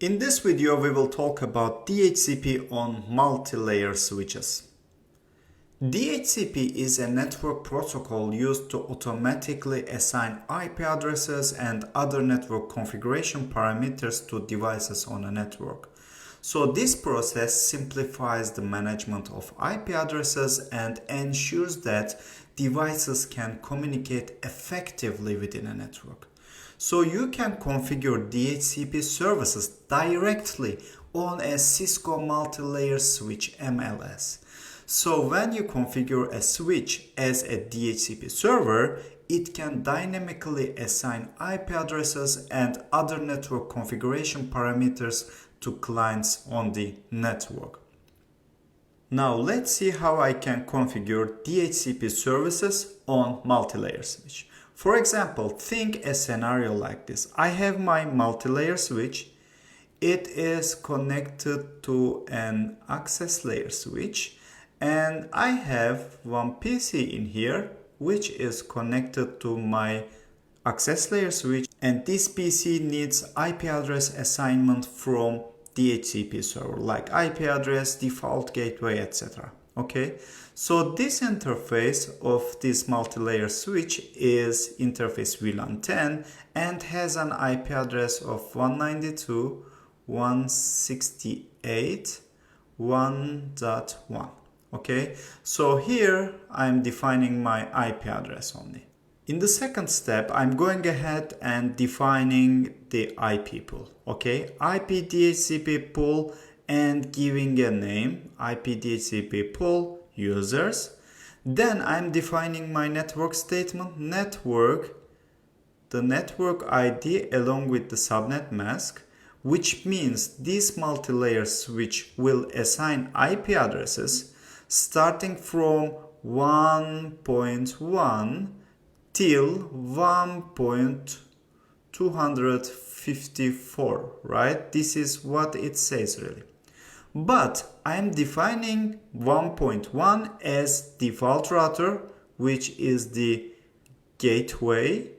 In this video, we will talk about DHCP on multi-layer switches. DHCP is a network protocol used to automatically assign IP addresses and other network configuration parameters to devices on a network. So this process simplifies the management of IP addresses and ensures that devices can communicate effectively within a network. So you can configure DHCP services directly on a Cisco multi-layer switch MLS. So when you configure a switch as a DHCP server, it can dynamically assign IP addresses and other network configuration parameters to clients on the network. Now let's see how I can configure DHCP services on multi-layer switch. For example, think a scenario like this. I have my multi-layer switch. It is connected to an access layer switch, and I have one PC in here which is connected to my access layer switch, and this PC needs IP address assignment from DHCP server like IP address, default gateway, etc. Okay, so this interface of this multi-layer switch is interface VLAN 10 and has an IP address of 192.168.1.1. Okay, so here I'm defining my IP address only. In the second step, I'm going ahead and defining the IP pool. Okay, IP DHCP pool and giving a name, IP DHCP pool users. Then I'm defining my network statement, network, the network ID along with the subnet mask, which means this multi-layer switch will assign IP addresses starting from 1.1 till 1.254, right? This is what it says really. But I'm defining 1.1 as default router, which is the gateway,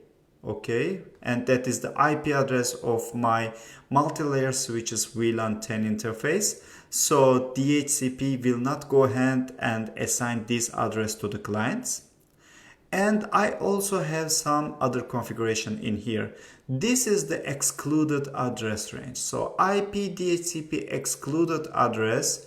okay? And that is the IP address of my multi-layer switches VLAN 10 interface. So DHCP will not go ahead and assign this address to the clients. And I also have some other configuration in here. This is the excluded address range. So IP DHCP excluded address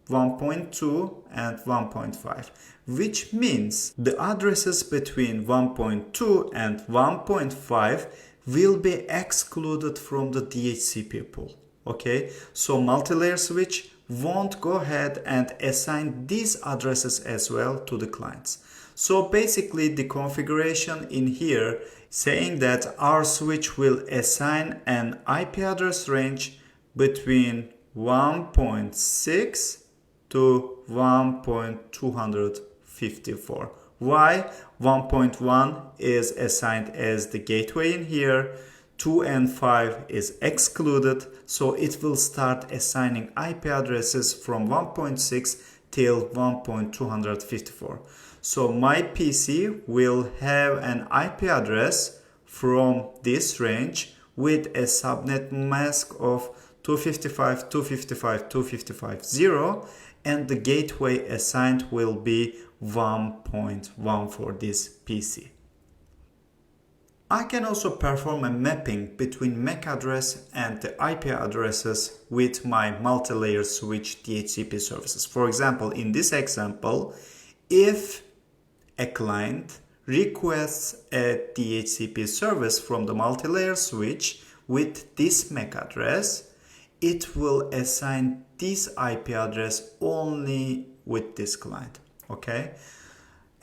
1.2 and 1.5, which means the addresses between 1.2 and 1.5 will be excluded from the DHCP pool. Okay, so multi-layer switch won't go ahead and assign these addresses as well to the clients. So basically the configuration in here saying that our switch will assign an IP address range between 1.6 to 1.254. Why? 1.1 is assigned as the gateway in here, 2 and 5 is excluded, so it will start assigning IP addresses from 1.6 till 1.254. So my PC will have an IP address from this range with a subnet mask of 255.255.255.0, and the gateway assigned will be 1.1 for this PC. I can also perform a mapping between MAC address and the IP addresses with my multi-layer switch DHCP services. For example, in this example, if a client requests a DHCP service from the multi-layer switch with this MAC address, it will assign this IP address only with this client. Okay,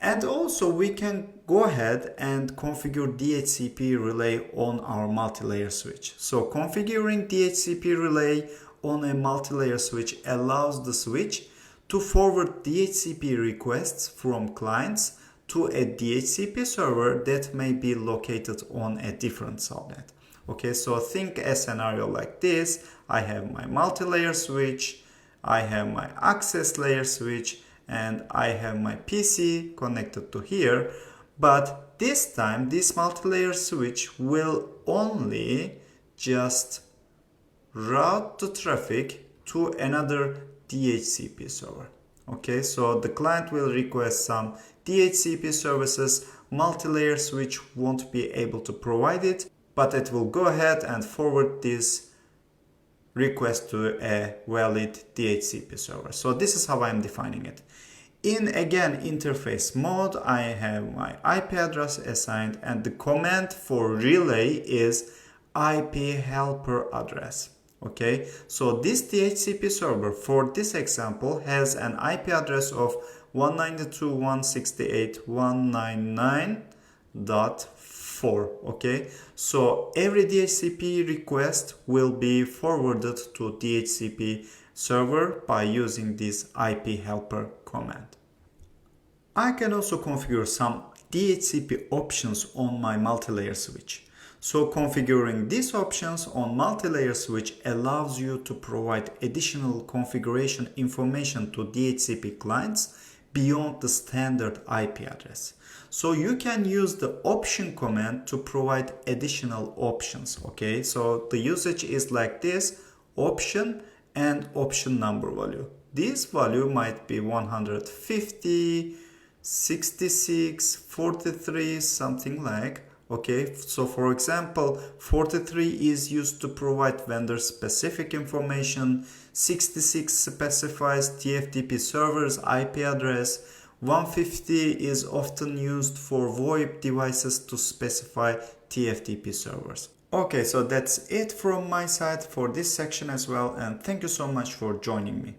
and also we can go ahead and configure DHCP relay on our multi-layer switch. So configuring DHCP relay on a multi-layer switch allows the switch to forward DHCP requests from clients to a DHCP server that may be located on a different subnet. Okay, so think a scenario like this. I have my multi-layer switch, I have my access layer switch, and I have my PC connected to here. But this time, this multi-layer switch will only just route the traffic to another DHCP server. Okay, so the client will request some DHCP services, multi-layer switch won't be able to provide it, but it will go ahead and forward this request to a valid DHCP server. So this is how I'm defining it. In again interface mode, I have my IP address assigned, and the command for relay is IP helper address. Okay, so this DHCP server for this example has an IP address of 192.168.199.4. okay, so every DHCP request will be forwarded to DHCP server by using this IP helper command. I can also configure some DHCP options on my multi-layer switch. So configuring these options on multi-layer switch allows you to provide additional configuration information to DHCP clients beyond the standard IP address. So you can use the option command to provide additional options. Okay, so the usage is like this: option and option number value. This value might be 150, 66, 43, something like. Okay, so for example, 43 is used to provide vendor specific information, 66 specifies TFTP server's IP address, 150 is often used for VoIP devices to specify TFTP servers. Okay, so that's it from my side for this section as well, and thank you so much for joining me.